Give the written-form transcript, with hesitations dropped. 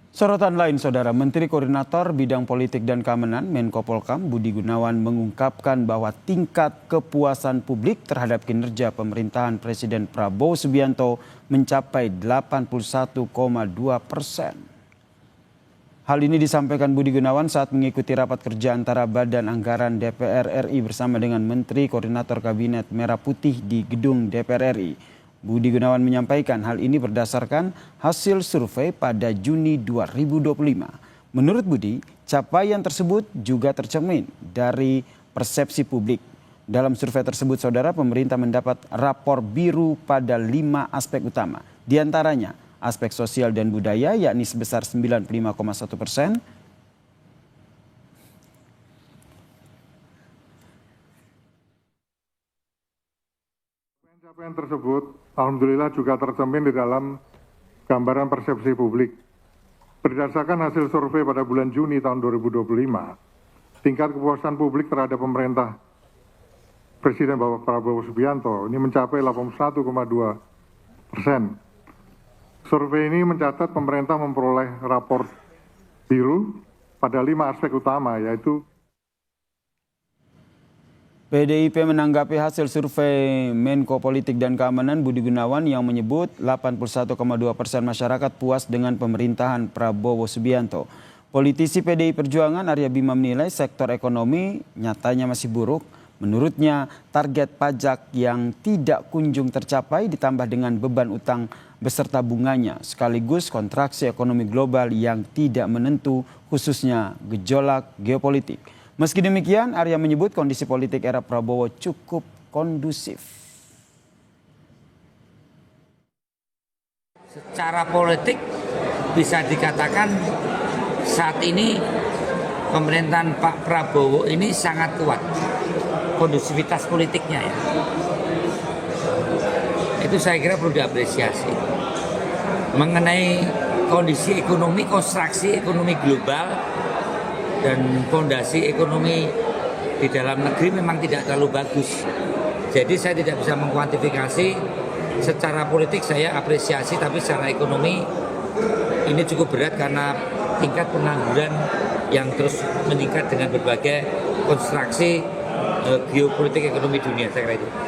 Sorotan lain, Saudara, Menteri Koordinator Bidang Politik dan Keamanan Menko Polhukam Budi Gunawan mengungkapkan bahwa tingkat kepuasan publik terhadap kinerja pemerintahan Presiden Prabowo Subianto mencapai 81,2%. Hal ini disampaikan Budi Gunawan saat mengikuti rapat kerja antara Badan Anggaran DPR RI bersama dengan Menteri Koordinator Kabinet Merah Putih di Gedung DPR RI. Budi Gunawan menyampaikan hal ini berdasarkan hasil survei pada Juni 2025. Menurut Budi, capaian tersebut juga tercermin dari persepsi publik. Dalam survei tersebut, Saudara, pemerintah mendapat rapor biru pada 5 aspek utama. Di antaranya, aspek sosial dan budaya yakni sebesar 95,1%. Capaian tersebut alhamdulillah juga tercermin di dalam gambaran persepsi publik. Berdasarkan hasil survei pada bulan Juni tahun 2025, tingkat kepuasan publik terhadap pemerintah Presiden Bapak Prabowo Subianto ini mencapai 81,2%. Survei ini mencatat pemerintah memperoleh rapor biru pada 5 aspek utama, yaitu PDIP menanggapi hasil survei Menko Politik dan Keamanan Budi Gunawan yang menyebut 81,2% masyarakat puas dengan pemerintahan Prabowo Subianto. Politisi PDI Perjuangan Arya Bima menilai sektor ekonomi nyatanya masih buruk. Menurutnya, target pajak yang tidak kunjung tercapai ditambah dengan beban utang beserta bunganya, sekaligus kontraksi ekonomi global yang tidak menentu, khususnya gejolak geopolitik. Meski demikian, Arya menyebut kondisi politik era Prabowo cukup kondusif. Secara politik bisa dikatakan saat ini pemerintahan Pak Prabowo ini sangat kuat. Kondusivitas politiknya ya. Itu saya kira perlu diapresiasi. Mengenai kondisi ekonomi, konstruksi ekonomi global dan fondasi ekonomi di dalam negeri memang tidak terlalu bagus. Jadi saya tidak bisa mengkuantifikasi. Secara politik saya apresiasi, tapi secara ekonomi ini cukup berat karena tingkat pengangguran yang terus meningkat dengan berbagai konstruksi geopolitik ekonomi dunia, saya kira itu.